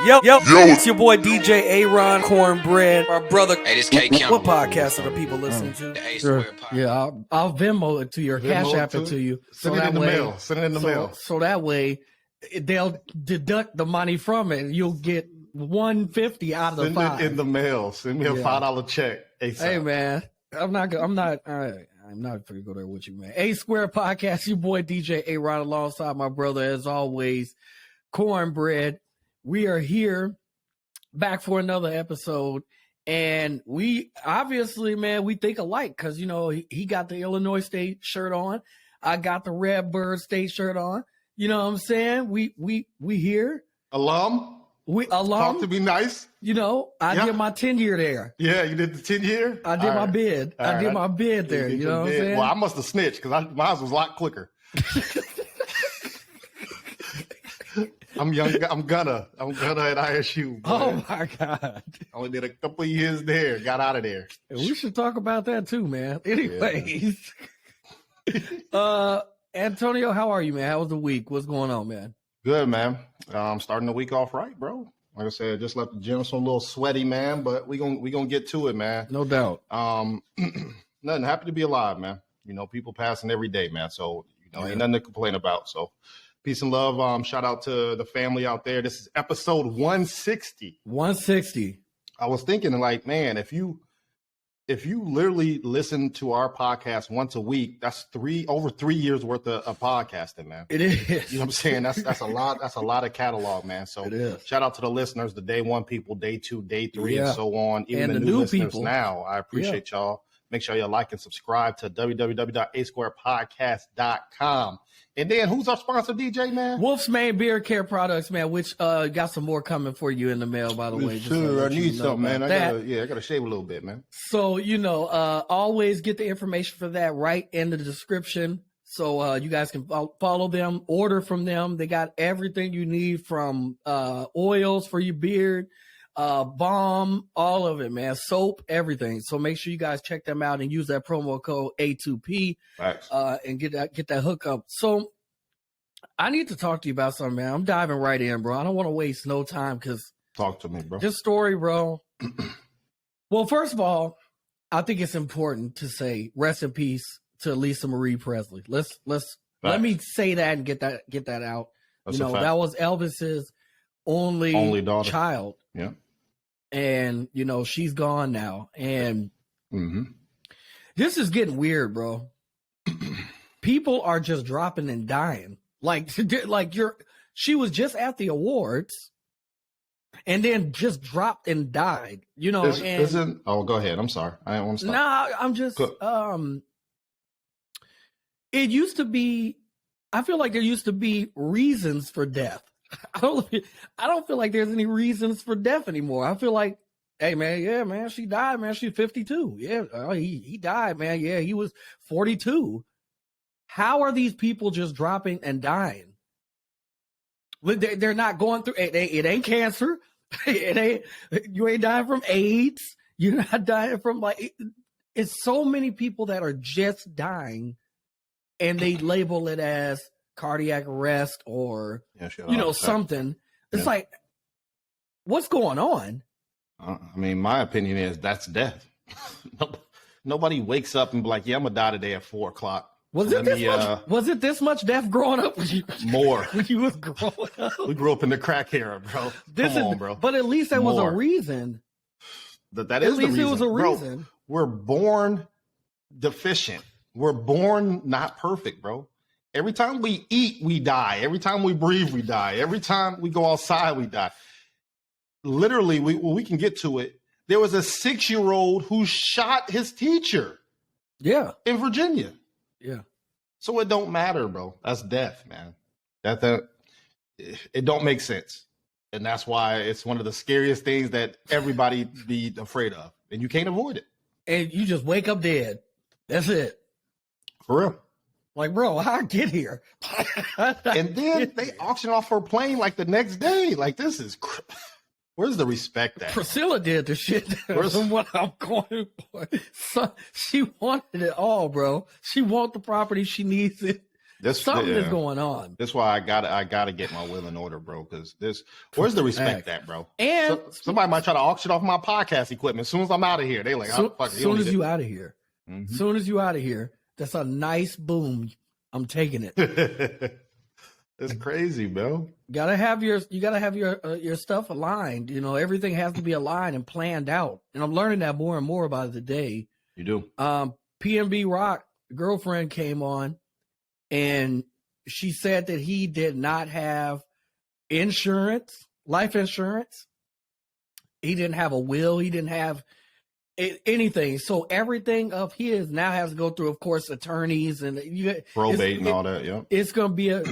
Yo, it's your boy DJ A-Ron, Cornbread, my brother. Hey, this K Campbell. What podcast are the people listening to? The A Sure. Square podcast. Yeah, I'll Venmo it to you or Cash App it to you. Send it in the mail. Send it in the mail. So that way they'll deduct the money from it. You'll get $150 out of the Send $5. it in the mail. Send me a $5 check. ASAP. Hey man, I'm not gonna go there with you, man. A Square Podcast, your boy DJ A-Rod alongside my brother, as always, Cornbread. We are here back for another episode, and we obviously, man, we think alike because you know he got the Illinois State shirt on, I got the Redbird State shirt on. You know what I'm saying? We here, Alum. alum. Talk to me nice. You know, I did my 10-year there. Yeah, you did the 10-year? I did my bid. I did my bid there. did You your know what I'm bid. saying? Well, I must have snitched because mine was a lot quicker. I'm young. I'm gonna at ISU. Oh my God. Only did a couple of years there. Got out of there. We should talk about that too, man. Anyways. Antonio, how are you, man? How was the week? What's going on, man? Good, man. Starting the week off right, bro. Like I said, just left the gym, so I'm a little sweaty, man. But we gonna get to it, man. No doubt. Nothing. Happy to be alive, man. You know, people passing every day, man. So ain't nothing to complain about. So peace and love. Shout out to the family out there. This is episode 160. 160. I was thinking, like, man, if you literally listen to our podcast once a week, that's over 3 years worth of podcasting, man. It is. You know what I'm saying? That's a lot. That's a lot of catalog, man. So It is. shout out to the listeners, the day one people, day two, day three, Yeah. and so on. Even And the the new new listeners people. now. I appreciate y'all. Make sure you like and subscribe to www.asquarepodcast.com. And then who's our sponsor, DJ, man? Wolf's Main Beard Care Products, man, which got some more coming for you in the mail, by the way. Just to Sure, I let you need know something, man. about I that. gotta shave a little bit, man. So, always get the information for that right in the description. So you guys can follow them, order from them. They got everything you need from oils for your beard, balm, all of it, man. Soap, everything. So make sure you guys check them out and use that promo code A2P Facts. and get that hookup. So I need to talk to you about something, man. I'm diving right in, bro. I don't want to waste no time because Talk to me, bro. this story, bro. Well, first of all, I think it's important to say rest in peace to Lisa Marie Presley. Let me say that and get that out. That's a fact. That was Elvis's only daughter. child. Yeah. And she's gone now. And this is getting weird, bro. People are just dropping and dying. She was just at the awards and then just dropped and died. Go ahead. I'm sorry. I didn't want to stop. Nah, I'm just it used to be, I feel like there used to be reasons for death. I don't feel like there's any reasons for death anymore. I feel like, hey man, yeah, man, she died, man. She's 52. Yeah, he died, man. Yeah, he was 42. How are these people just dropping and dying? They're not going through it. Ain't cancer. You ain't dying from AIDS. You're not dying from it's so many people that are just dying, and they label it as cardiac arrest or something. It's like, what's going on? I mean, my opinion is that's death. Nobody wakes up and be like, yeah, I'm gonna die today at 4:00. Was it this much death growing up? More. When you was growing up? We grew up in the crack era, bro. Come on, bro. But at least there was a reason. That is the reason. At least it was a reason. Bro, we're born deficient. We're born not perfect, bro. Every time we eat, we die. Every time we breathe, we die. Every time we go outside, we die. Literally, we can get to it. There was a 6-year-old who shot his teacher. Yeah. In Virginia. Yeah. So it don't matter, bro. That's death, man. It don't make sense. And that's why it's one of the scariest things that everybody be afraid of. And you can't avoid it. And you just wake up dead. That's it. For real. Like, bro, how'd I get here? And then they auction off her plane like the next day. Like, this is where's the respect at? Priscilla did the shit. That's what I'm going for. So she wanted it all, bro. She wants the property. She needs it. Something is going on. That's why I gotta get my will in order, bro. Because where's the respect at, bro? And somebody might try to auction off my podcast equipment as soon as I'm out of here. They like, as soon as you out of here, soon as you out of here, that's a nice boom. I'm taking it. It's crazy, bro. You gotta have your stuff aligned. You know, everything has to be aligned and planned out. And I'm learning that more and more by the day. You do. PNB Rock girlfriend came on, and she said that he did not have insurance, life insurance. He didn't have a will. He didn't have anything. So everything of his now has to go through, of course, attorneys and probate and all that. Yeah, it's gonna be a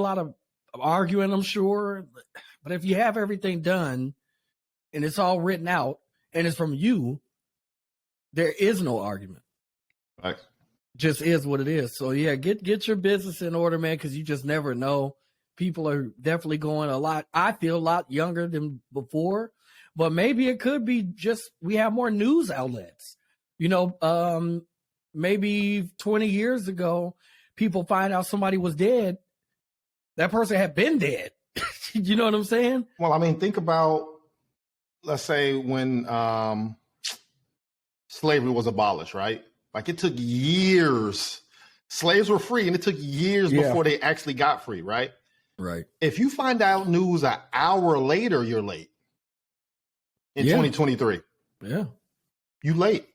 lot of arguing, I'm sure. But if you have everything done and it's all written out and it's from you, there is no argument. Right. Just is what it is. So yeah, get your business in order, man, because you just never know. People are definitely going I feel a lot younger than before. But maybe it could be just we have more news outlets. You know, maybe 20 years ago, people find out somebody was dead. That person had been dead. You know what I'm saying? Well, I mean, think about, let's say when slavery was abolished, right? Like it took years. Slaves were free, and it took years before they actually got free, right? Right. If you find out news an hour later, you're late. In 2023, you late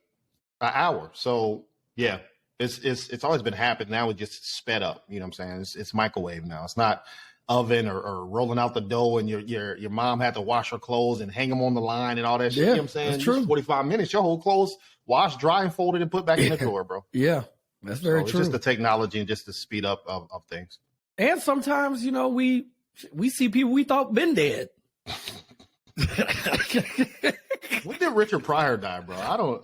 an hour. So yeah, it's always been happening. Now it just sped up. You know what I'm saying? It's microwave now. It's not oven or rolling out the dough, and your mom had to wash her clothes and hang them on the line and all that shit. You know what I'm saying? That's true. 45 minutes, your whole clothes washed, dry, and folded and put back in the drawer, bro. Yeah, that's very true. It's just the technology and just the speed up of things. And sometimes, you know, we see people we thought been dead. When did Richard Pryor die, bro? I don't.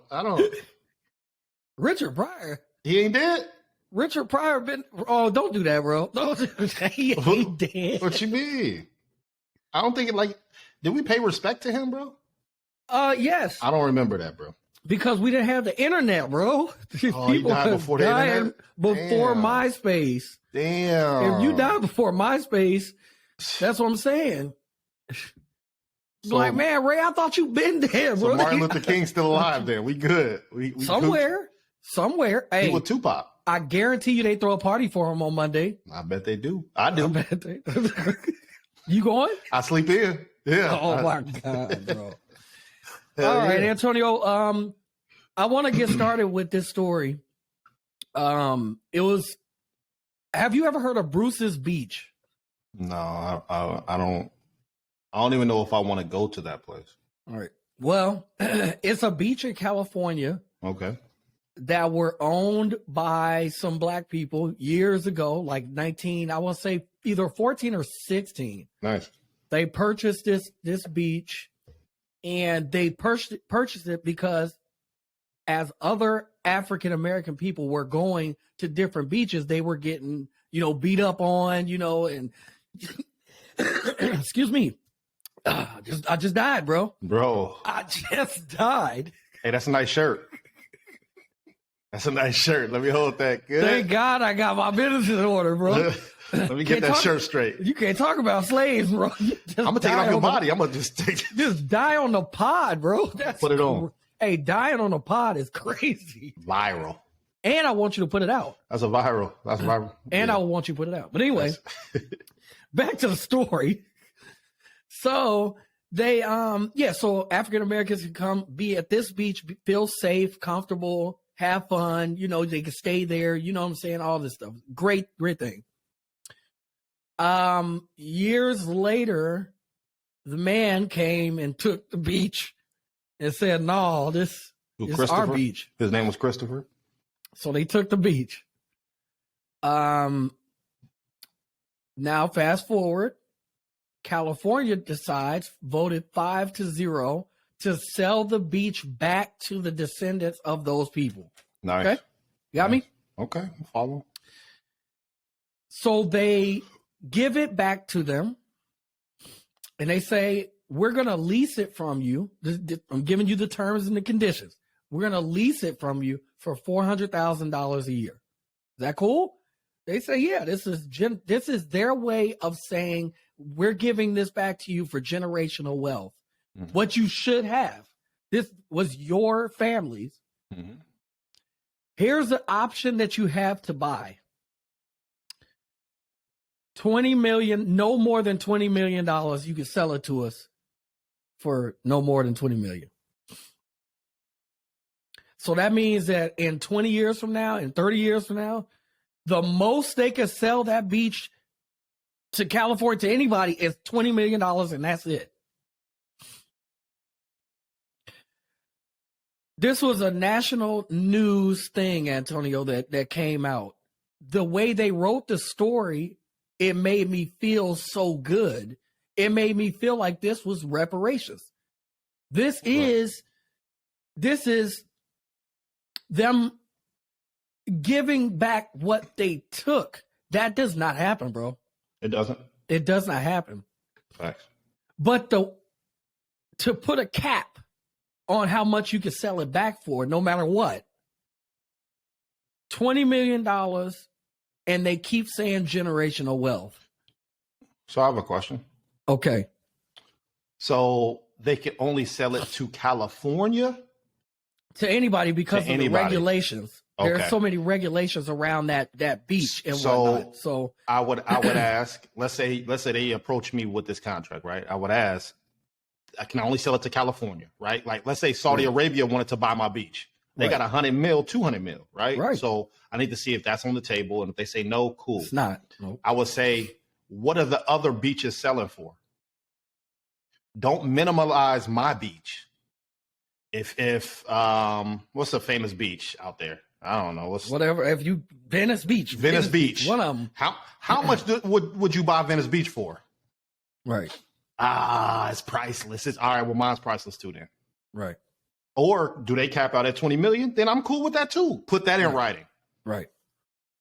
Richard Pryor? He ain't dead? Richard Pryor been. Oh, don't do that, bro. Don't do that. He ain't dead. What you mean? I don't think did we pay respect to him, bro? Yes. I don't remember that, bro. Because we didn't have the internet, bro. Oh, he died before the internet? Before MySpace. Damn. If you died before MySpace, that's what I'm saying. So, like, man, Ray, I thought you been dead, bro. So Martin Luther King's still alive then. We good. We somewhere. Hey, he with Tupac. I guarantee you they throw a party for him on Monday. I bet they do. I do. I bet they You going? I sleep in. Yeah. Oh, my God, bro. All right, Antonio. I want to get started with this story. Have you ever heard of Bruce's Beach? No, I don't. I don't even know if I want to go to that place. All right. Well, it's a beach in California. Okay. That were owned by some black people years ago, like I want to say either 14 or 16. Nice. They purchased this beach, and they purchased it because as other African American people were going to different beaches, they were getting, beat up on, and excuse me. I just died, bro. I just died. Hey, that's a nice shirt. That's a nice shirt. Let me hold that. Good. Thank God I got my business in order, bro. Let me get that shirt straight. You can't talk about slaves, bro. I'm gonna take it off your body. I'm gonna just die on the pod, bro. Put it on. Hey, dying on the pod is crazy. Viral. And I want you to put it out. That's viral. And I want you to put it out. But anyway, back to the story. So they, so African Americans can come be at this beach, feel safe, comfortable, have fun. They can stay there. You know what I'm saying? All this stuff. Great thing. Years later, the man came and took the beach and said, "No, this is our beach." His name was Christopher. So they took the beach. Now fast forward. California voted 5-0 to sell the beach back to the descendants of those people. Nice. Okay? You got me? Okay, follow. So they give it back to them, and they say, we're going to lease it from you. I'm giving you the terms and the conditions. We're going to lease it from you for $400,000 a year. Is that cool? They say, yeah, this is their way of saying we're giving this back to you for generational wealth. Mm-hmm. What you should have. This was your family's. Mm-hmm. Here's the option that you have to buy. $20 million, no more than $20 million. You can sell it to us for no more than $20 million. So that means that in 20 years from now, in 30 years from now, the most they could sell that beach to California, to anybody, is $20 million, and that's it. This was a national news thing, Antonio, that came out. The way they wrote the story, it made me feel so good. It made me feel like this was reparations. This is them giving back what they took. That does not happen, bro. It doesn't. It does not happen. Facts. But to put a cap on how much you can sell it back for, no matter what, $20 million, and they keep saying generational wealth. So I have a question. Okay. So they can only sell it to California? To anybody because of the regulations. Okay. There are so many regulations around that beach and whatnot. So I would ask, let's say they approach me with this contract, right? I would ask, I can only sell it to California, right? Like, let's say Saudi Arabia wanted to buy my beach. They got 100 mil, 200 mil, right? Right. So I need to see if that's on the table. And if they say no, cool. It's not. Nope. I would say, what are the other beaches selling for? Don't minimalize my beach. If what's the famous beach out there? I don't know. Whatever. If you Venice Beach. Venice Beach. One of them. How much would you buy Venice Beach for? Right. It's priceless. It's all right. Well, mine's priceless too then. Right. Or do they cap out at 20 million? Then I'm cool with that too. Put that in writing. Right.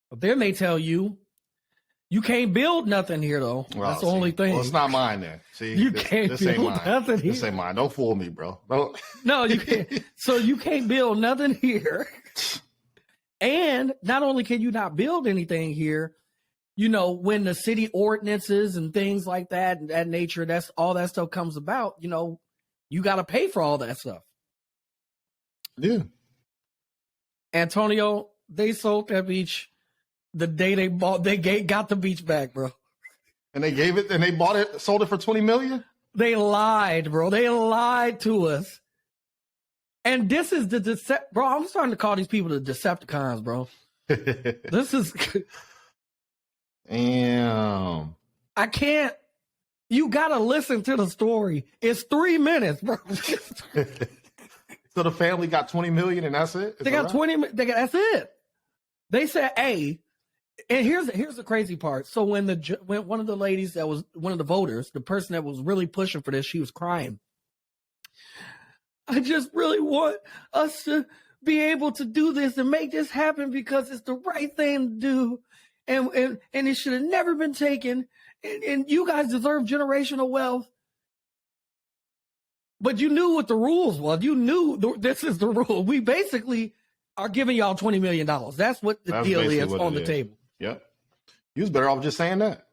But then they tell you can't build nothing here though. Well, that's the only thing. Well, it's not mine then. See, this ain't mine. Nothing here. This ain't mine. Don't fool me, bro. Don't. No, you can't. So you can't build nothing here. And not only can you not build anything here, when the city ordinances and things like that and that nature, that's all that stuff comes about, you got to pay for all that stuff. Yeah. Antonio, they sold that beach the day they got the beach back, bro. And they sold it for 20 million? They lied, bro. They lied to us. And this is bro, I'm starting to call these people the Decepticons, bro. This is... Damn. I can't... You got to listen to the story. It's 3 minutes, bro. So the family got 20 million and that's it? They got 20... That's it. They said, hey... And here's the crazy part. So when one of the ladies that was one of the voters, the person that was really pushing for this, she was crying. I just really want us to be able to do this and make this happen because it's the right thing to do. And it should have never been taken. And you guys deserve generational wealth. But you knew what the rules was. You knew this is the rule. We basically are giving y'all $20 million. That's what the deal is on the table. Yep. You was better off just saying that.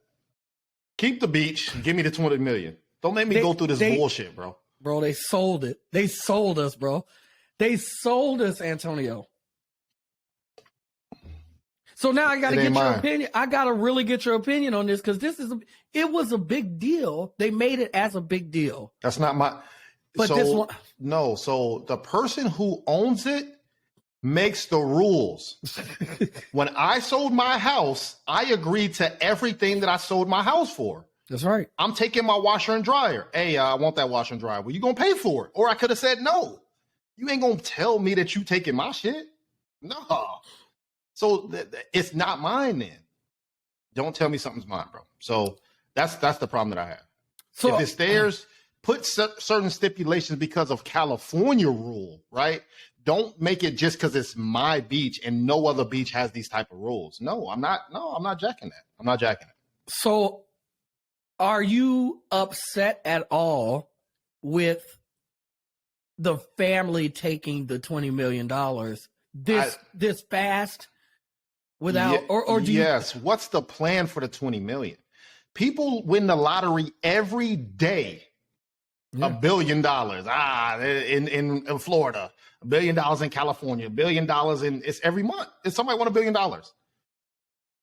Keep the beach. Give me the 20 million. Don't make me go through this bullshit, bro. Bro, they sold it. They sold us, bro. They sold us, Antonio. So now I got to get your opinion. I got to really get your opinion on this because it was a big deal. They made it as a big deal. That's not my. But this one. No. So the person who owns it makes the rules. When I sold my house, I agreed to everything that I sold my house for. That's right. I'm taking my washer and dryer. Hey, I want that washer and dryer. Well, you going to pay for it. Or I could have said no. You ain't going to tell me that you taking my shit. No. So it's not mine then. Don't tell me something's mine, bro. So that's the problem that I have. So if it's theirs, put certain stipulations because of California rule, right? Don't make it just because it's my beach and no other beach has these type of rules. No, I'm not jacking that. I'm not jacking it. So are you upset at all with the family taking the $20 million this fast? without, or do you? Yes. What's the plan for the 20 million? People win the lottery every day. Yeah. $1 billion. In Florida, $1 billion in California, $1 billion it's every month. If somebody won $1 billion,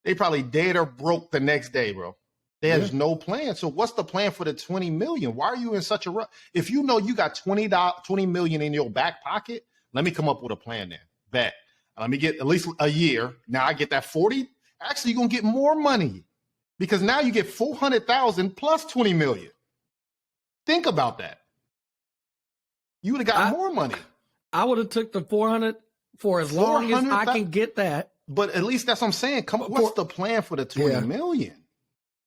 they probably dead or broke the next day, bro. There's no plan. So what's the plan for the 20 million? Why are you in such a rush? If you know you got 20 million in your back pocket, let me come up with a plan then. Bet. Let me get at least a year. Now I get that 40. Actually, you're going to get more money because now you get 400,000 plus 20 million. Think about that. You would have got more money. I would have took the 400 for as long as I can get that. But at least that's what I'm saying. What's the plan for the 20 million?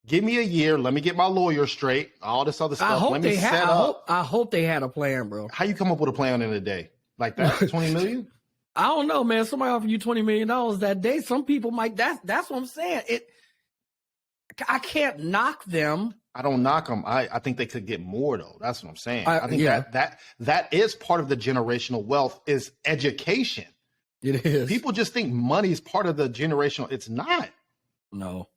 Give me a year. Let me get my lawyer straight. All this other stuff. I hope let me they set had. up. I hope they had a plan, bro. How you come up with a plan in a day like that? 20 million? I don't know, man. Somebody offer you $20 million that day. Some people might. That's what I'm saying. I can't knock them. I don't knock them. I think they could get more though. That's what I'm saying. I think that is part of the generational wealth is education. It is. People just think money is part of the generational. It's not. No.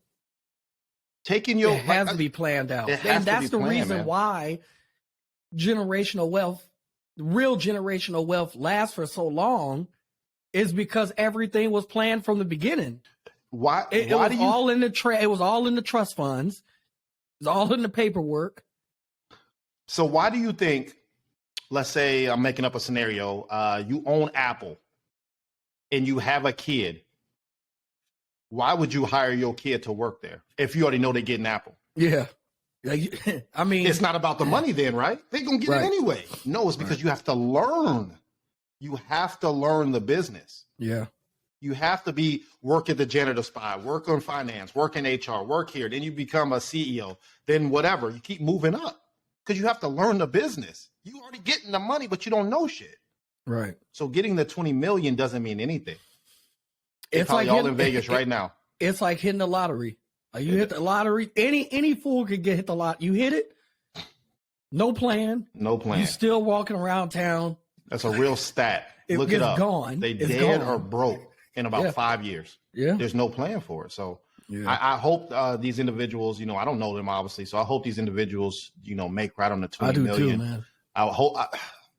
Taking your it has to be planned out. And that's the reason why generational wealth, real generational wealth lasts for so long is because everything was planned from the beginning. Why? It was all in the it was all in the trust funds. It's all in the paperwork. So why do you think, let's say I'm making up a scenario, you own Apple and you have a kid. Why would you hire your kid to work there if you already know they're getting Apple? Yeah. I mean, it's not about the money then, right? They're going to get it anyway. No, it's because you have to learn. You have to learn the business. Yeah. You have to work at the janitor spot, work on finance, work in HR, work here. Then you become a CEO, then whatever. You keep moving up because you have to learn the business. You already getting the money, but you don't know shit. Right. So getting the 20 million doesn't mean anything. It's probably like all in Vegas right now. It's like hitting the lottery. You hit the lottery. Any fool could hit the lot. You hit it. No plan. No plan. You still walking around town. That's a real stat. Look it up. Gone. They dead or broke in about 5 years. Yeah. There's no plan for it. So I hope these individuals, I don't know them obviously. So I hope these individuals, make right on the 20 million. I do too, man. I hope.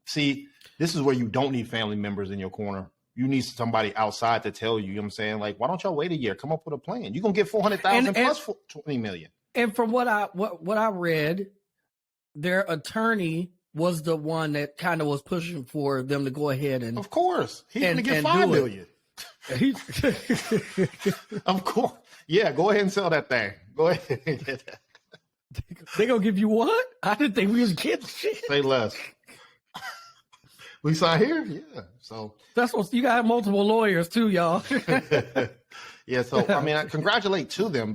See, this is where you don't need family members in your corner. You need somebody outside to tell you, you know what I'm saying? Like, why don't y'all wait a year? Come up with a plan. You're going to get 400,000 plus 20 million. And from what I read, their attorney was the one that kind of was pushing for them to go ahead and. Of course. He's going to get $5 million. Of course. Yeah, go ahead and sell that thing. Go ahead and get that. They going to give you what? I didn't think we was getting shit. Say less. We saw here, yeah. So that's what you got multiple lawyers too, y'all. Yeah. So I mean, congratulations to them,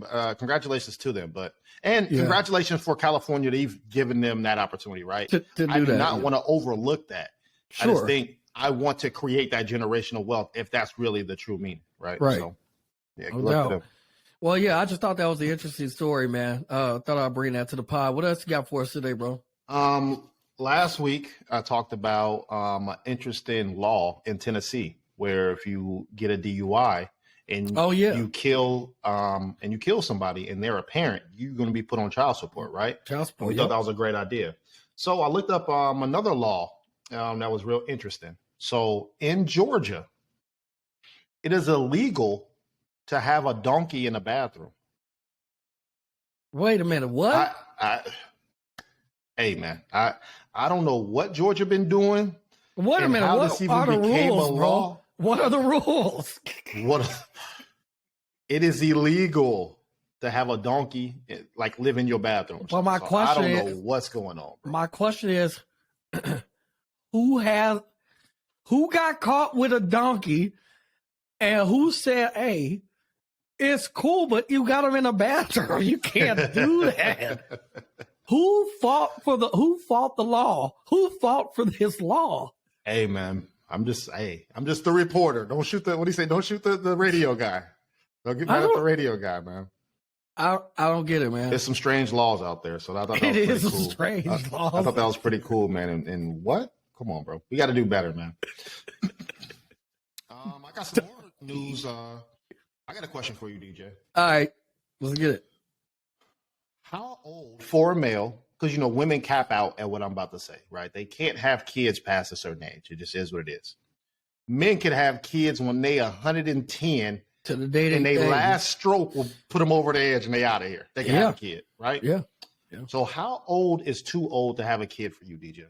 but congratulations for California. They've given them that opportunity, right? To I do not want to overlook that. Sure. I just think I want to create that generational wealth if that's really the true meaning, right? Right. So yeah, good luck to them. Well, yeah, I just thought that was an interesting story, man. Thought I'd bring that to the pod. What else you got for us today, bro? Last week, I talked about an interesting law in Tennessee where if you get a DUI and you kill somebody and they're a parent, you're going to be put on child support, right? Child support. We thought that was a great idea. So I looked up another law that was real interesting. So in Georgia, it is illegal to have a donkey in a bathroom. Wait a minute. What? Hey, man, I don't know what Georgia been doing. Wait a minute. What are the rules, bro? What are the rules? It is illegal to have a donkey like live in your bathroom. Well, my question I don't know what's going on. Bro. My question is, who got caught with a donkey, and who said, "Hey, it's cool, but you got him in a bathroom. You can't do that." Who fought the law? Who fought for this law? Hey, man, I'm just the reporter. Don't shoot what do you say? Don't shoot the radio guy. Don't get mad at the radio guy, man. I don't get it, man. There's some strange laws out there, so I thought that was pretty cool. Strange laws. I thought that was pretty cool, man. And what? Come on, bro. We got to do better, man. I got some more news. I I got a question for you, DJ. All right, let's get it. How old for a male? Because women cap out at what I'm about to say, right? They can't have kids past a certain age. It just is what it is. Men can have kids when they 110, To the day and they their last stroke will put them over the edge, and they out of here. They can have a kid, right? Yeah. So how old is too old to have a kid for you, DJ?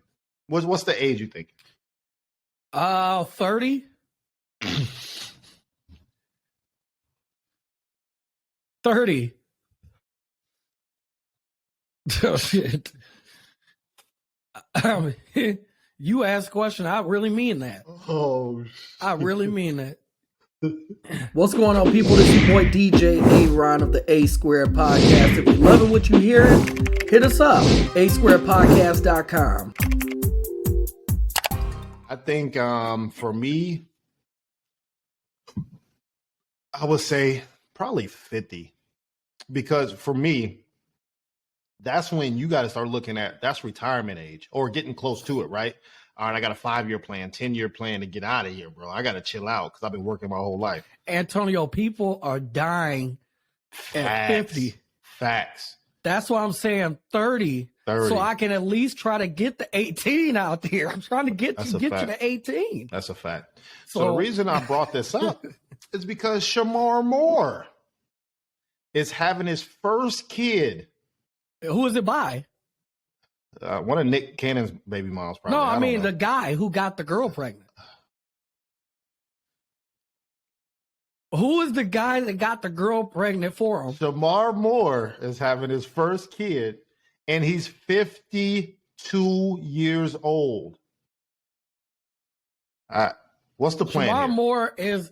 What's the age you think? 30. 30. Oh, shit. You ask a question. I really mean that. Oh, I really mean that. What's going on, people? This is your boy DJ A-Ron of the A Square Podcast. If you're loving what you hear, hit us up, asquarepodcast.com. I think for me, I would say probably 50. Because for me, that's when you got to start looking at, that's retirement age or getting close to it, right? All right, I got a 5-year plan, 10-year plan to get out of here, bro. I got to chill out because I've been working my whole life. Antonio, people are dying at 50. Facts. That's why I'm saying 30. So I can at least try to get the 18 out there. I'm trying to get you to 18. That's a fact. So the reason I brought this up is because Shamar Moore is having his first kid. Who is it by? One of Nick Cannon's baby moms, probably. No, I mean the guy who got the girl pregnant. Who is the guy that got the girl pregnant for him? Shamar Moore is having his first kid, and he's 52 years old. What's the plan? Shamar here? Moore is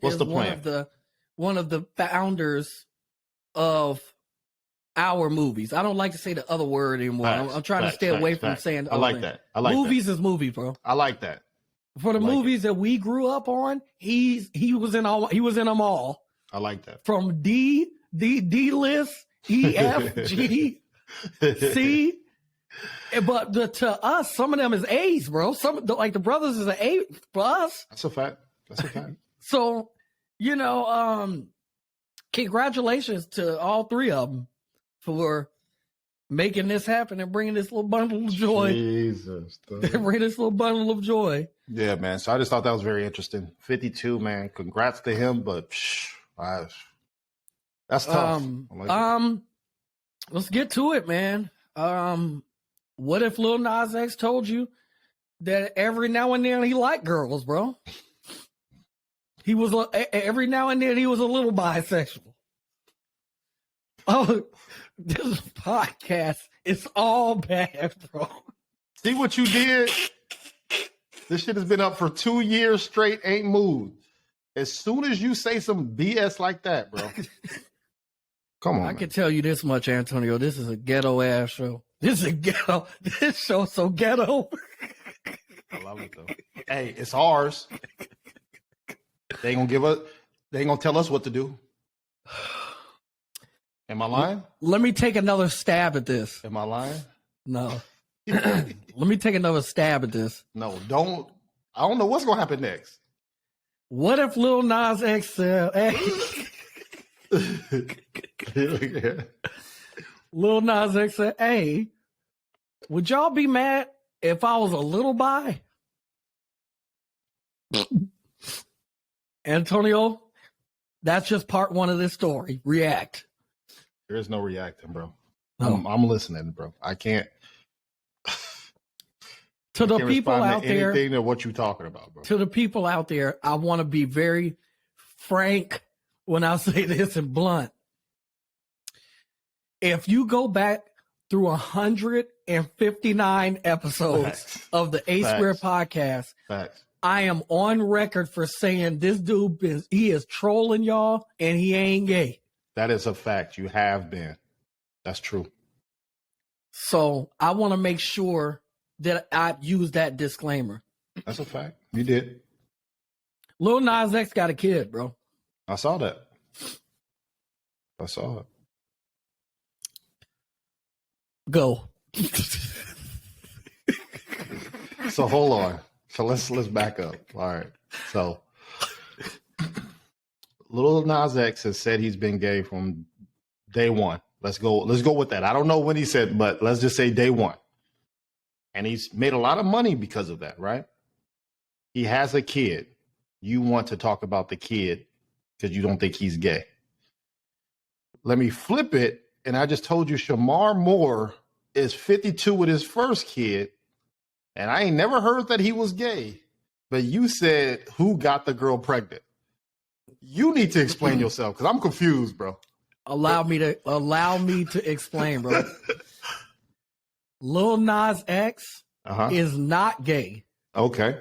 one of the founders of our movies. I don't like to say the other word anymore. I'm trying to stay away from saying the I like that. I like movies is movies, bro. I like that. For the movies that we grew up on, he was in them all. I like that. From D list, E, F, G, C. But to us, some of them is A's, bro. Like the brothers is an A for us. That's a fact. So, congratulations to all three of them for making this happen and bringing this little bundle of joy. Jesus. Bring this little bundle of joy. Yeah, man. So I just thought that was very interesting. 52, man. Congrats to him, but that's tough. Let's get to it, man. What if Lil Nas X told you that every now and then he liked girls, bro? He was every now and then he was a little bisexual. Oh, this podcast is all bad, bro. See what you did? This shit has been up for 2 years straight, ain't moved. As soon as you say some BS like that, bro. Come on. I can tell you this much, Antonio. This is a ghetto ass show. This show's so ghetto. I love it though. Hey, it's ours. They ain't gonna tell us what to do. Am I lying? Let me take another stab at this. Am I lying? No. Let me take another stab at this. No, don't. I don't know what's gonna happen next. What if Lil Nas X said, hey, Lil Nas X said, hey, would y'all be mad if I was a little bi? Antonio, that's just part one of this story. React. There is no reacting, bro. No. I'm listening, bro. I can't. To the people out there, anything to what you talking about, bro. To the people out there, I want to be very frank when I say this and blunt. If you go back through 159 episodes of the A Square podcast, I am on record for saying this dude is trolling y'all and he ain't gay. That is a fact. You have been. That's true. So I want to make sure that I use that disclaimer. That's a fact. You did. Lil Nas X got a kid, bro. I saw that. I saw it. Go. So hold on. So let's back up. All right. So Lil Nas X has said he's been gay from day one. Let's go with that. I don't know when he said, but let's just say day one. And he's made a lot of money because of that, right? He has a kid. You want to talk about the kid because you don't think he's gay. Let me flip it. And I just told you Shamar Moore is 52 with his first kid. And I ain't never heard that he was gay. But you said, who got the girl pregnant? You need to explain yourself because I'm confused, bro. Allow me to explain, bro. Lil Nas X is not gay. Okay.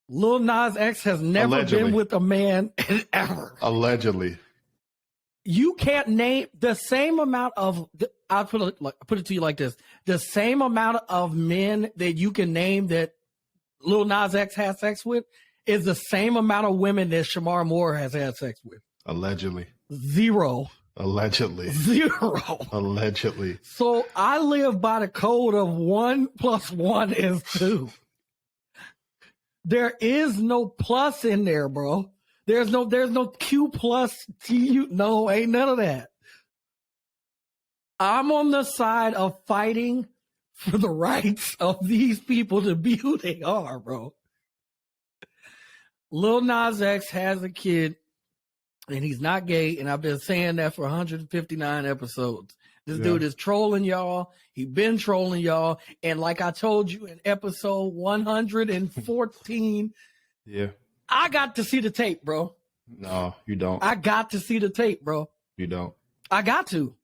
Lil Nas X has never been with a man ever. Allegedly. You can't name the same amount of. I'll put it to you like this: the same amount of men that you can name that Lil Nas X has sex with is the same amount of women that Shamar Moore has had sex with. Allegedly. 0. Allegedly. 0. Allegedly. So I live by the code of 1 + 1 is 2. There is no plus in there, bro. There's no Q plus TU. No, ain't none of that. I'm on the side of fighting for the rights of these people to be who they are, bro. Lil Nas X has a kid, and he's not gay, and I've been saying that for 159 episodes. This dude is trolling y'all. He been trolling y'all. And like I told you in episode 114, I got to see the tape, bro. No, you don't. I got to see the tape, bro. You don't. I got to.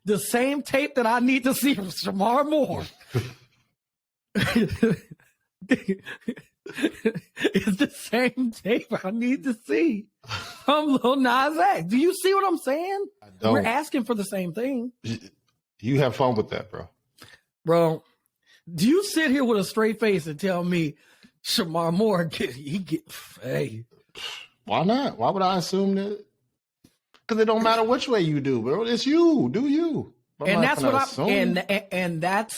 The same tape that I need to see from Shamar Moore. It's the same tape I need to see from Lil Nas X. Do you see what I'm saying? I don't. We're asking for the same thing. You have fun with that, bro. Bro, do you sit here with a straight face and tell me Shamar Moore hey. Why not? Why would I assume that? Because it don't matter which way you do, bro. It's you. Do you? And that's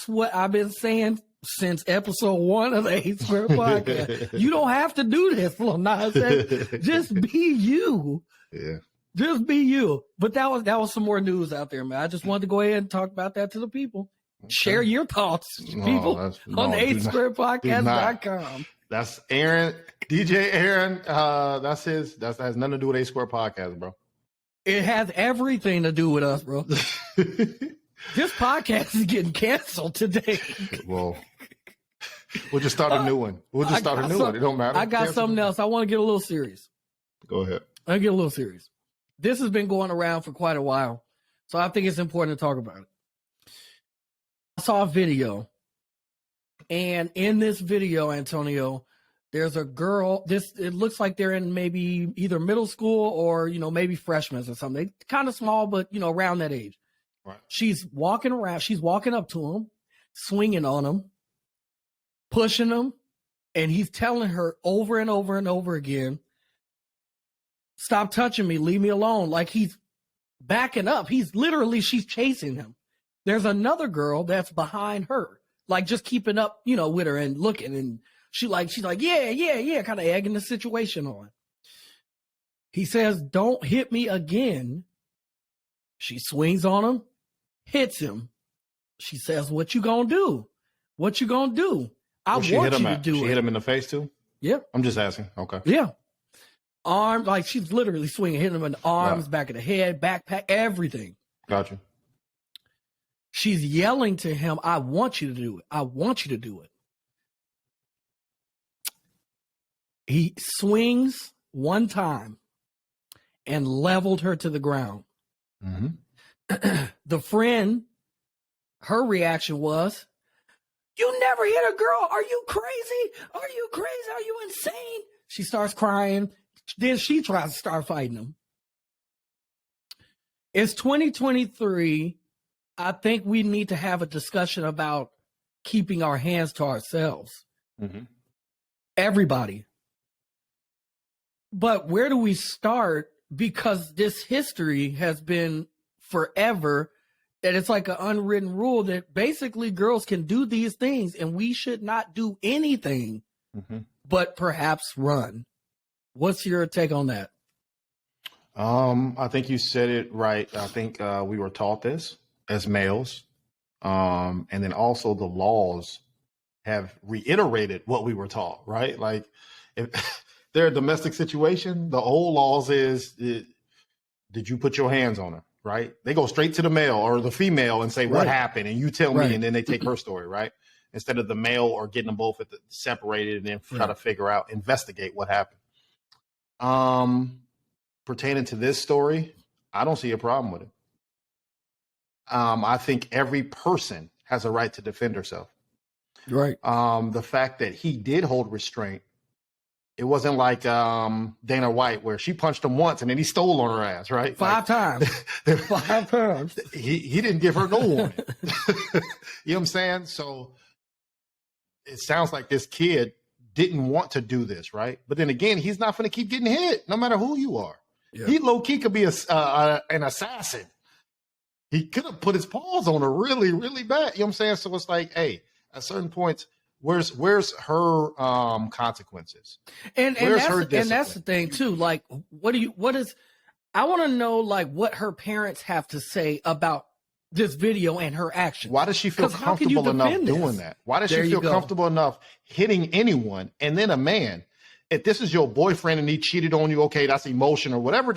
what I've been saying since episode 1 of the A Square podcast. You don't have to do this, Lil Nas X. Just be you. Yeah. Just be you. But that was some more news out there, man. I just wanted to go ahead and talk about that to the people. Okay. Share your thoughts, people, on the A-Square-Podcast.com. That's Aaron, DJ Aaron. That has nothing to do with A Square Podcast, bro. It has everything to do with us, bro. This podcast is getting canceled today. Well, we'll just start a new one. We'll just start a new one. It don't matter. I got something else. I want to get a little serious. Go ahead. I'll get a little serious. This has been going around for quite a while, so I think it's important to talk about it. I saw a video, and in this video, Antonio, there's a girl. It looks like they're in maybe either middle school or maybe freshmen or something. They kind of small, but around that age. Right. She's walking around. She's walking up to him, swinging on him, pushing him, and he's telling her over and over and over again, "Stop touching me. Leave me alone." Like he's backing up. She's chasing him. There's another girl that's behind her, like just keeping up, with her and looking. And she's like, yeah, kind of egging the situation on. He says, "Don't hit me again." She swings on him, hits him. She says, "What you gonna do? What you gonna do? I want you to do it." She hit him in the face too? Yeah. I'm just asking. Okay. Yeah. Arms, like she's literally swinging, hitting him in the arms, back of the head, backpack, everything. Gotcha. She's yelling to him, "I want you to do it. I want you to do it." He swings one time and leveled her to the ground. Mm-hmm. The friend, her reaction was, "You never hit a girl. Are you crazy? Are you crazy? Are you insane?" She starts crying. Then she tries to start fighting him. It's 2023. I think we need to have a discussion about keeping our hands to ourselves. Mm-hmm. Everybody. But where do we start? Because this history has been forever that it's like an unwritten rule that basically girls can do these things and we should not do anything but perhaps run. What's your take on that? I think you said it right. I think we were taught this as males. And then also the laws have reiterated what we were taught, right? Like if they're a domestic situation, the old laws is, did you put your hands on her, right? They go straight to the male or the female and say, what happened? And you tell me, and then they take her story, right? Instead of the male or getting them both separated and then try to figure out, investigate what happened. Pertaining to this story, I don't see a problem with it. I think every person has a right to defend herself. Right. The fact that he did hold restraint, it wasn't like Dana White where she punched him once and then he stole on her ass, right? Five times. 5 times. He didn't give her no warning. You know what I'm saying? So it sounds like this kid didn't want to do this, right? But then again, he's not going to keep getting hit no matter who you are. Yeah. He low-key could be an assassin. He could have put his paws on her really, really bad. You know what I'm saying? So it's like, hey, at certain points, where's her consequences? And that's the thing too. Like, I want to know like what her parents have to say about this video and her actions. Why does she feel comfortable enough doing that? Why does she feel comfortable enough hitting anyone and then a man? If this is your boyfriend and he cheated on you, okay, that's emotion or whatever.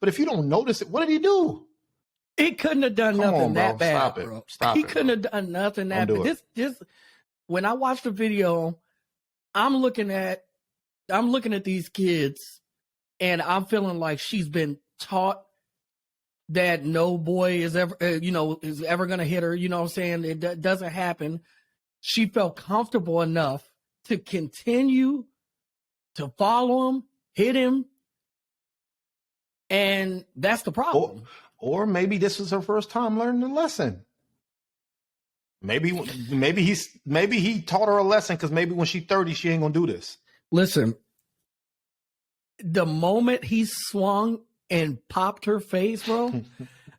But if you don't notice it, what did he do? He couldn't have done nothing that bad, bro. He couldn't have done nothing that bad. This when I watched the video, I'm looking at these kids and I'm feeling like she's been taught that no boy is ever going to hit her. You know what I'm saying? It doesn't happen. She felt comfortable enough to continue to follow him, hit him. And that's the problem. Or maybe this was her first time learning a lesson. Maybe he taught her a lesson because maybe when she's 30, she ain't gonna do this. Listen, the moment he swung and popped her face, bro,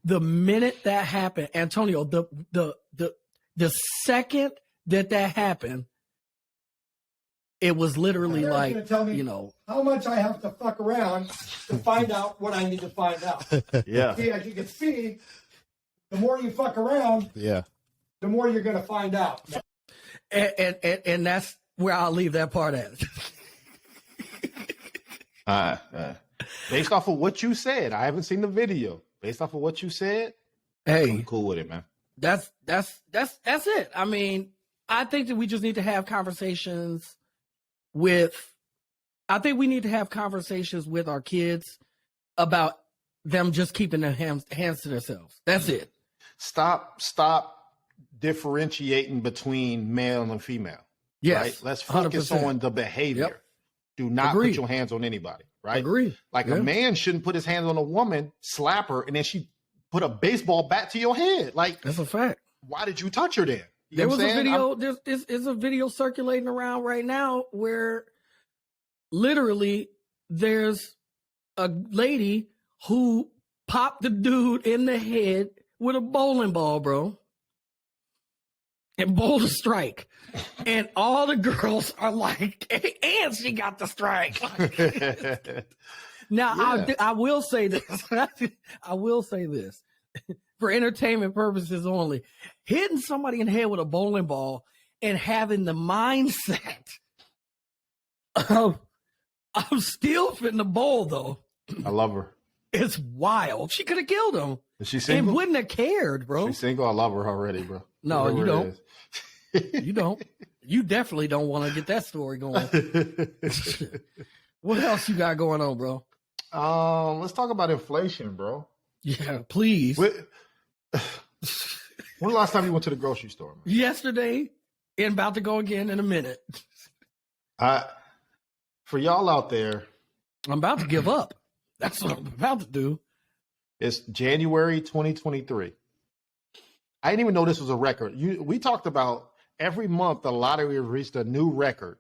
the minute that happened, Antonio, the second that happened, it was literally like, tell me, how much I have to fuck around to find out what I need to find out. Yeah. See, as you can see, the more you fuck around, the more you're going to find out. And that's where I'll leave that part at. Based off of what you said, I haven't seen the video. Based off of what you said, hey, I'm cool with it, man. That's it. I mean, I think that we just need to have conversations I think we need to have conversations with our kids about them just keeping their hands to themselves. That's it. Stop differentiating between male and female. Yes. Right? Let's focus 100%. On the behavior. Yep. Do not put your hands on anybody. Right? Agree. Like a man shouldn't put his hands on a woman, slap her, and then she put a baseball bat to your head. Like, that's a fact. Why did you touch her then? There was a video. There's a video circulating around right now where literally there's a lady who popped the dude in the head with a bowling ball, bro, and bowled a strike. And all the girls are like, and she got the strike. Now, I will say this. I will say this. For entertainment purposes only, hitting somebody in the head with a bowling ball and having the mindset of I'm still fitting the bowl, though. I love her. It's wild. She could have killed him. Is she single? And wouldn't have cared, bro. She's single. I love her already, bro. No, you don't. You don't. You definitely don't want to get that story going. What else you got going on, bro? Let's talk about inflation, bro. Yeah, please. When the last time you went to the grocery store, man? Yesterday, and about to go again in a minute. For y'all out there, I'm about to give up. That's what I'm about to do. It's January 2023. I didn't even know this was a record. We talked about every month the lottery has reached a new record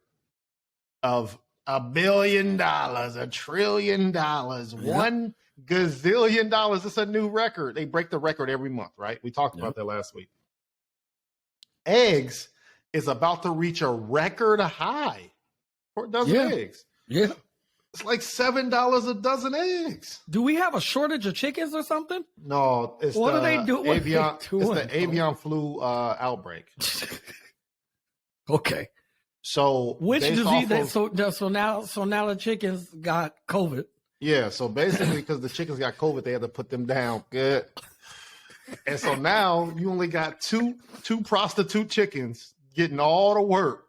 of $1 billion, $1 trillion, $1 gazillion. It's a new record. They break the record every month, right? We talked about that last week. Eggs is about to reach a record high for a dozen eggs. Yeah. It's like $7 a dozen eggs. Do we have a shortage of chickens or something? No, it's What are they doing? It's the avian flu outbreak. Okay. So which disease? So now the chickens got COVID. Yeah. So basically, because the chickens got COVID, they had to put them down. Good. And so now you only got two prostitute chickens getting all the work.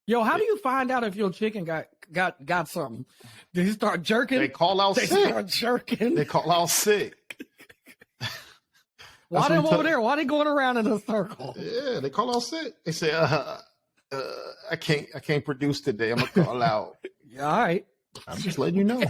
Yo, how do you find out if your chicken got something? Did he start jerking? They call out sick. They start jerking. They call out sick. Why them over there? Why they going around in a circle? Yeah, they call out sick. They say, I can't produce today. I'm gonna call out. Yeah, all right. I'm just letting you know.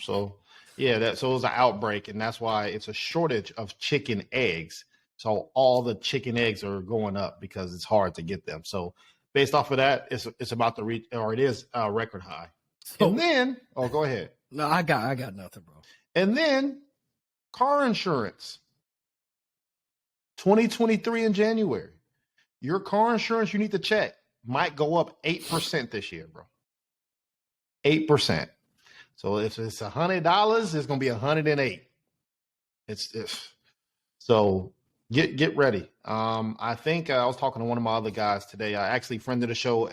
So yeah, so it was an outbreak, and that's why it's a shortage of chicken eggs. So all the chicken eggs are going up because it's hard to get them. So based off of that, it's about to reach, or it is a record high. So, and then, go ahead. No, I got nothing, bro. And then car insurance. 2023 in January. Your car insurance you need to check might go up 8% this year, bro. 8%. So if it's $100, it's gonna be $108. It's so get ready. I think I was talking to one of my other guys today. I actually friended the show,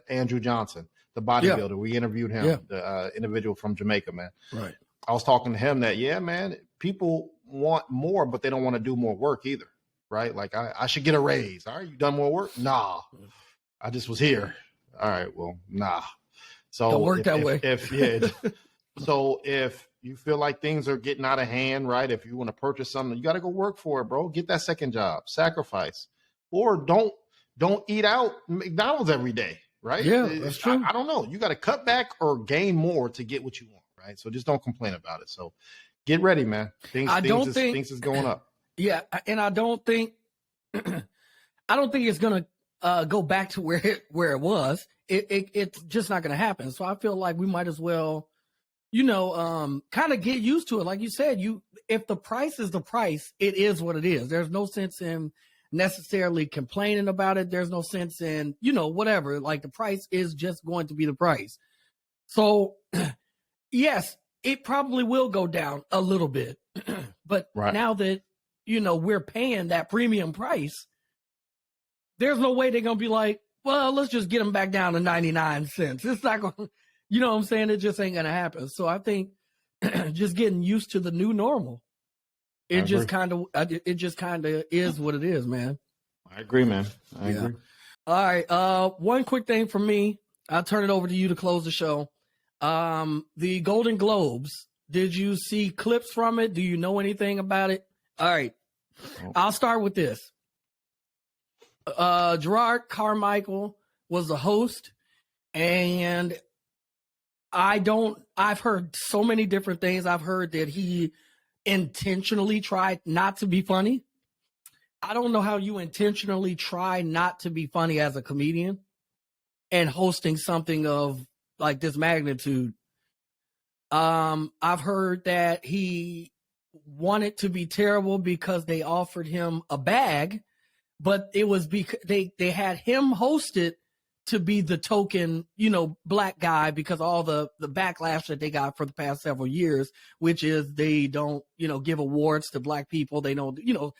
Andrew Johnson, the bodybuilder. Yeah. We interviewed him, the individual from Jamaica, man. Right. I was talking to him that, yeah, man, people want more, but they don't want to do more work either. Right? Like I should get a raise. All right, you done more work? Nah. I just was here. All right, well, nah. So don't work that way. So if you feel like things are getting out of hand, right? If you want to purchase something, you got to go work for it, bro. Get that second job, sacrifice, or don't eat out McDonald's every day, right? Yeah, that's true. I don't know. You got to cut back or gain more to get what you want, right? So just don't complain about it. So get ready, man. Things is going up. Yeah, and I don't think it's gonna go back to where it was. It's just not gonna happen. So I feel like we might as well, kind of get used to it. Like you said, if the price is the price, it is what it is. There's no sense in necessarily complaining about it. There's no sense in whatever. Like the price is just going to be the price. So yes, it probably will go down a little bit, but now that we're paying that premium price, there's no way they're going to be like, well, let's just get them back down to 99 cents. It's not going to, you know what I'm saying? It just ain't going to happen. So I think just getting used to the new normal. It just kind of is what it is, man. I agree, man. I agree. All right. One quick thing from me. I'll turn it over to you to close the show. The Golden Globes. Did you see clips from it? Do you know anything about it? All right. I'll start with this. Gerard Carmichael was the host, and I've heard so many different things. I've heard that he intentionally tried not to be funny. I don't know how you intentionally try not to be funny as a comedian and hosting something of like this magnitude. I've heard that he wanted to be terrible because they offered him a bag, but it was because they had him hosted to be the token, black guy because all the backlash that they got for the past several years, which is they don't, give awards to black people. They don't,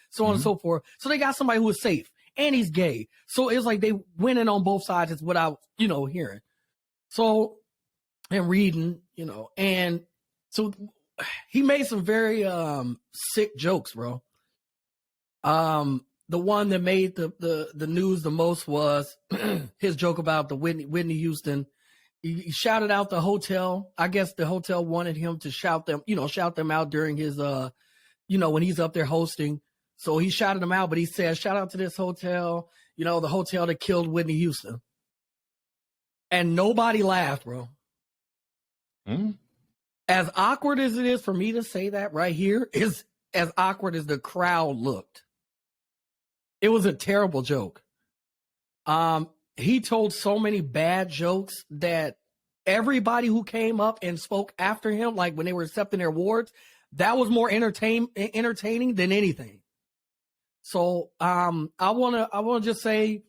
so on and so forth. So they got somebody who is safe and he's gay. So it's like they went in on both sides is what I, hearing. So, and reading, and so he made some very sick jokes, bro. The one that made the news the most was his joke about the Whitney Houston. He shouted out the hotel. I guess the hotel wanted him to shout them out during his when he's up there hosting. So he shouted them out, but he said, shout out to this hotel, the hotel that killed Whitney Houston. And nobody laughed, bro. As awkward as it is for me to say that right here is as awkward as the crowd looked. It was a terrible joke. He told so many bad jokes that everybody who came up and spoke after him, like when they were accepting their awards, that was more entertaining than anything. So I wanna just say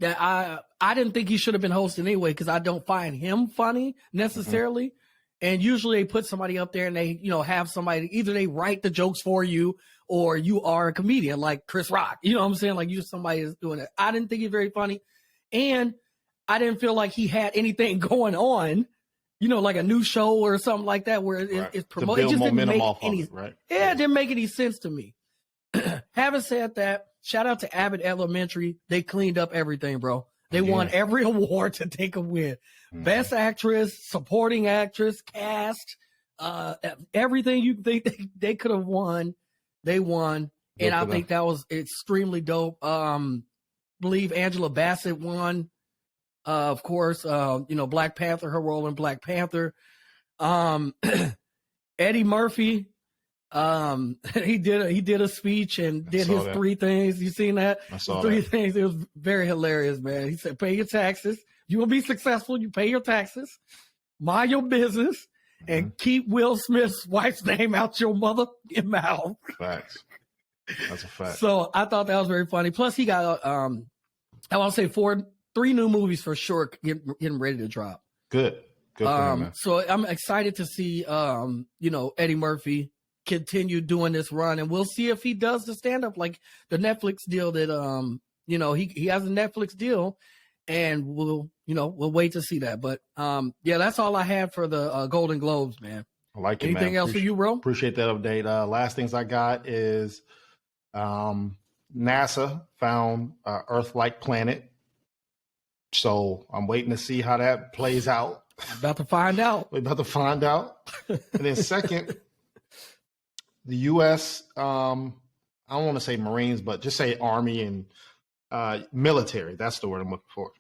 that I didn't think he should have been hosting anyway because I don't find him funny necessarily. Mm-hmm. And usually they put somebody up there and they, have somebody, either they write the jokes for you or you are a comedian like Chris Rock. You know what I'm saying? Like you're somebody that's doing it. I didn't think he's very funny. And I didn't feel like he had anything going on, like a new show or something like that where it's promoted. It just didn't make any, right? Yeah, it didn't make any sense to me. Having said that, shout out to Abbott Elementary. They cleaned up everything, bro. They won every award to take a win. Mm-hmm. Best actress, supporting actress, cast, everything you think they could have won, they won. And I think that was extremely dope. Believe Angela Bassett won. Of course, Black Panther, her role in Black Panther. Eddie Murphy, he did a speech and did his 3 things. You seen that? I saw 3 things. It was very hilarious, man. He said, pay your taxes. You will be successful. You pay your taxes, mind your business, and keep Will Smith's wife's name out your motherfucking mouth. Facts. That's a fact. So I thought that was very funny. Plus he got, I want to say 3 new movies for sure getting ready to drop. Good for him, man. So I'm excited to see, Eddie Murphy continue doing this run, and we'll see if he does the stand-up like the Netflix deal that, he has a Netflix deal, and we'll wait to see that. But, that's all I had for the Golden Globes, man. I like it, Anything else for you, bro? Appreciate that update. Last things I got is NASA found Earth-like planet. So I'm waiting to see how that plays out. About to find out. We're about to find out. And then second, the U.S., I don't want to say Marines, but just say Army and military. That's the word I'm looking for.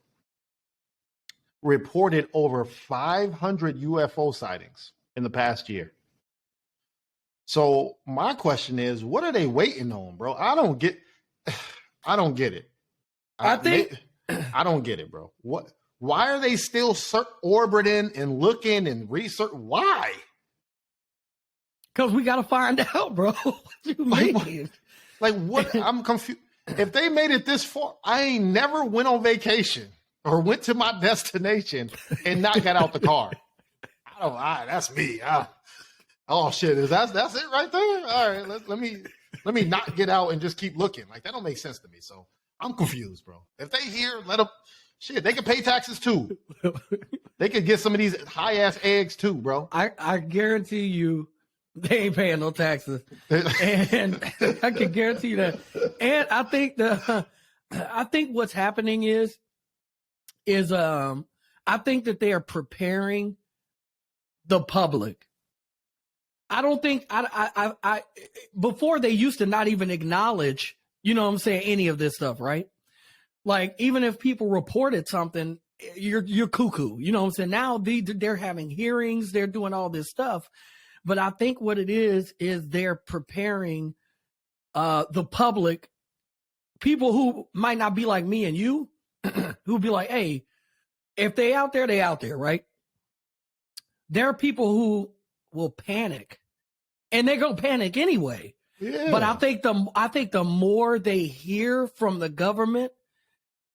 Reported over 500 UFO sightings in the past year. So my question is, what are they waiting on, bro? I don't get it. I don't get it, bro. Why are they still orbiting and looking and research? Why? Because we got to find out, bro. What you mean? Like what? I'm confused. If they made it this far, I ain't never went on vacation or went to my destination and not got out the car. That's me. Oh shit! That's it right there? All right, let me not get out and just keep looking. Like that don't make sense to me. So I'm confused, bro. If they here, let them. Shit, they can pay taxes too. They could get some of these high ass eggs too, bro. I guarantee you, they ain't paying no taxes, and I can guarantee you that. And I think what's happening is I think that they are preparing the public. I don't think I before they used to not even acknowledge, you know what I'm saying, any of this stuff, right? Like even if people reported something, you're cuckoo, you know what I'm saying? Now they're having hearings, they're doing all this stuff. But I think what it is they're preparing the public, people who might not be like me and you, who be like, hey, if they out there, they out there, right? There are people who will panic. And they're gonna panic anyway. Yeah. But I think the more they hear from the government,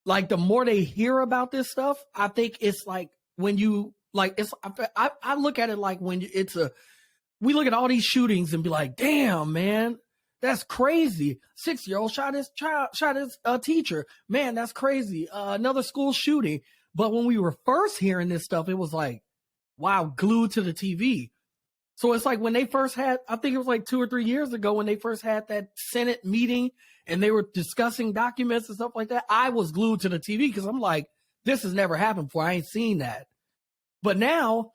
like the more they hear about this stuff, I think it's like when you like it's. I look at it like when we look at all these shootings and be like, damn, man, that's crazy. 6-year-old shot his teacher. Man, that's crazy. Another school shooting. But when we were first hearing this stuff, it was like, wow, glued to the TV. So it's like when they first had, I think it was like 2 or 3 years ago when they first had that Senate meeting and they were discussing documents and stuff like that. I was glued to the TV because I'm like, this has never happened before. I ain't seen that. But now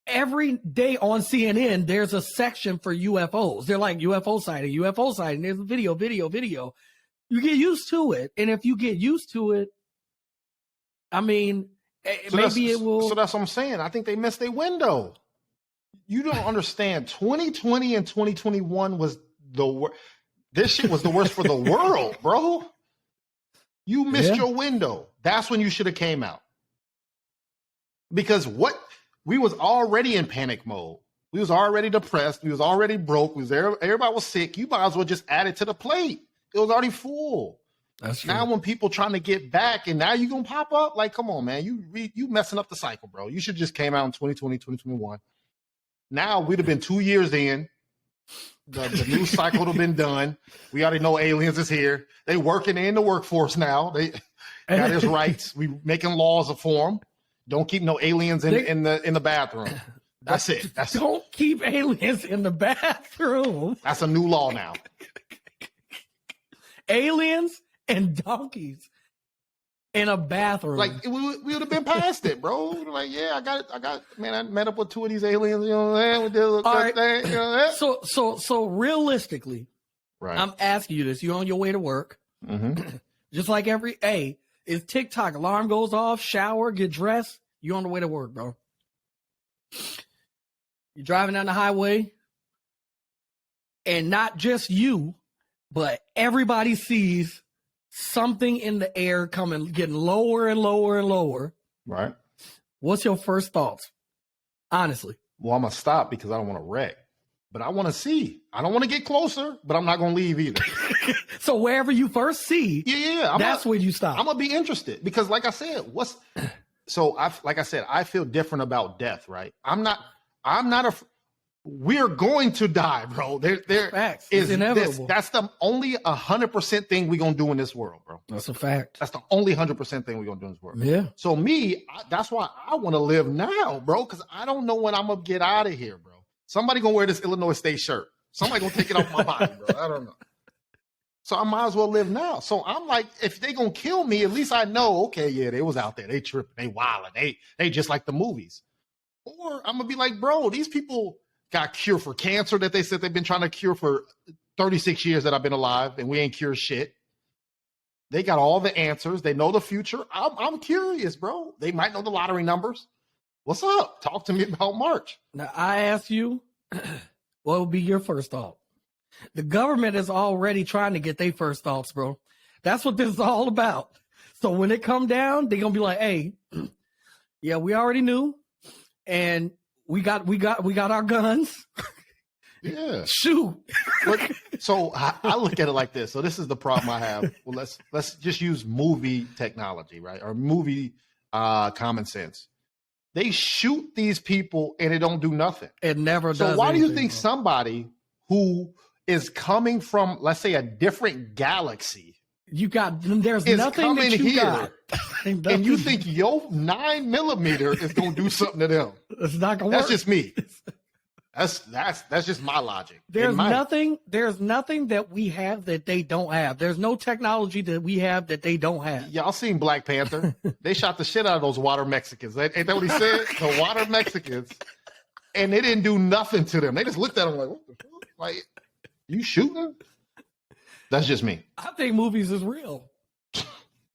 every day on CNN, there's a section for UFOs. They're like UFO sighting. There's a video. You get used to it. And if you get used to it, I mean, maybe it will. So that's what I'm saying. I think they missed their window. You don't understand. 2020 and 2021 was the worst. This shit was the worst for the world, bro. You missed your window. That's when you should have came out. Because we was already in panic mode. We was already depressed. We was already broke. Everybody was sick. You might as well just add it to the plate. It was already full. That's true. Now when people trying to get back and now you going to pop up, like, come on, man, you messing up the cycle, bro. You should just came out in 2020, 2021. Now we'd have been 2 years in. The new cycle would have been done. We already know aliens is here. They working in the workforce now. They got his rights. We making laws for them. Don't keep no aliens in the bathroom. That's it. Don't keep aliens in the bathroom. That's a new law now. Aliens and donkeys in a bathroom. Like we would have been past it, bro. Like, yeah, I got man, I met up with 2 of these aliens, you know what I'm saying? With this right. thing, you know what I'm saying? So realistically, right. I'm asking you this. You're on your way to work. Mm-hmm. Just like it's TikTok. Alarm goes off, shower, get dressed. You're on the way to work, bro. You're driving down the highway, and not just you, but everybody sees something in the air coming, getting lower and lower and lower. Right. What's your first thoughts? Honestly. Well, I'm going to stop because I don't want to wreck. But I want to see. I don't want to get closer, but I'm not going to leave either. So wherever you first see, that's where you stop. I'm going to be interested because, like I said, I feel different about death, right? I'm not we're going to die, bro. Facts. It's inevitable. That's the only 100% thing we're going to do in this world, bro. That's a fact. That's the only 100% thing we're going to do in this world. Yeah. So that's why I want to live now, bro, because I don't know when I'm going to get out of here, bro. Somebody going to wear this Illinois State shirt. Somebody going to take it off my body, bro. I don't know. So I might as well live now. So I'm like, if they going to kill me, at least I know, okay, yeah, they was out there. They tripping. They wilding. They just like the movies. Or I'm going to be like, bro, these people got cure for cancer that they said they've been trying to cure for 36 years that I've been alive, and we ain't cured shit. They got all the answers. They know the future. I'm curious, bro. They might know the lottery numbers. What's up? Talk to me about March. Now, I ask you, what would be your first thought? The government is already trying to get their first thoughts, bro. That's what this is all about. So when it come down, they're going to be like, hey, yeah, we already knew. And we got our guns. Yeah. Shoot. So I look at it like this. So this is the problem I have. Well, let's just use movie technology, right? Or movie common sense. They shoot these people and it don't do nothing. It never does. So why do you think somebody who is coming from, let's say, a different galaxy, there's nothing that you got, and you think your 9mm is gonna do something to them? It's not gonna work. That's just me. That's just my logic. There's nothing that we have that they don't have. There's no technology that we have that they don't have. Y'all seen Black Panther? They shot the shit out of those water Mexicans. Ain't that what he said? The water Mexicans. And they didn't do nothing to them. They just looked at them like, what the fuck? Like, you shooting? That's just me. I think movies is real.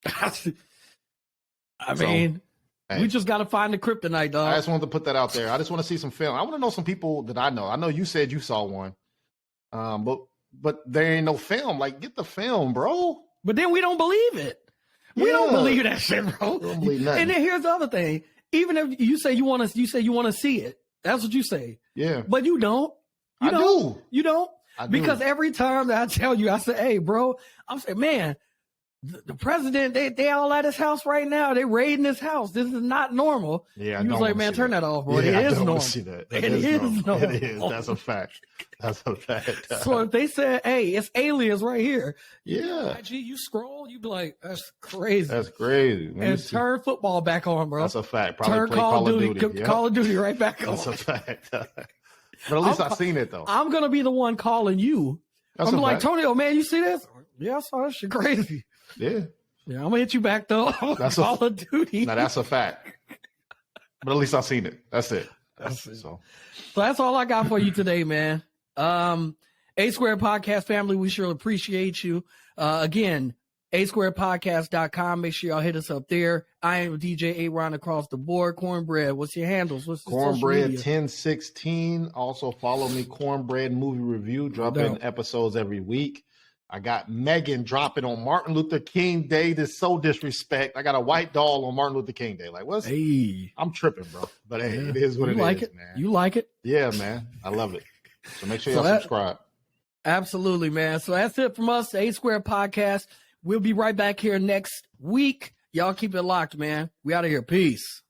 I mean, we just got to find the kryptonite, dog. I just wanted to put that out there. I just want to see some film. I want to know some people that I know. I know you said you saw one, but there ain't no film. Like, get the film, bro. But then we don't believe it. We don't believe that shit, bro. We don't believe nothing. And then here's the other thing. Even if you say you want to see it, that's what you say. Yeah. But you don't. You don't. I do. Because every time that I tell you, I say, hey, bro, I'm saying, man, the president, they all at his house right now. They raiding his house. This is not normal. Yeah, he was like, man, turn that off, bro. Yeah, it is normal. See that. It is normal. It is. That's a fact. That's a fact. So if they said, hey, it's aliens right here. Yeah. IG, you scroll, you be like, that's crazy. That's crazy. And turn football back on, bro. That's a fact. Probably turn play Call of Duty. Call of Duty right back on. That's a fact. But at least I've seen it, though. I'm going to be the one calling you. That's I'm like, fact. Tony, oh, man, you see this? Yeah, I saw that shit crazy. Yeah. Yeah, I'm going to hit you back, though. That's Call of Duty. Now, that's a fact. But at least I've seen it. That's it. So that's all I got for you today, man. A Squared Podcast family, we sure appreciate you. Again, asquaredpodcast.com. Make sure y'all hit us up there. I am DJ Aaron across the board. Cornbread, what's your handles? What's your Cornbread 1016. Also follow me, Cornbread Movie Review, dropping episodes every week. I got Megan dropping on Martin Luther King Day. This is so disrespect. I got a white doll on Martin Luther King Day. Like, what's? Hey, I'm tripping, bro. But hey, it is what it is, man. You like it? Yeah, man. I love it. So make sure y'all subscribe. Absolutely, man. So that's it from us, the A Squared Podcast. We'll be right back here next week. Y'all keep it locked, man. We out of here. Peace.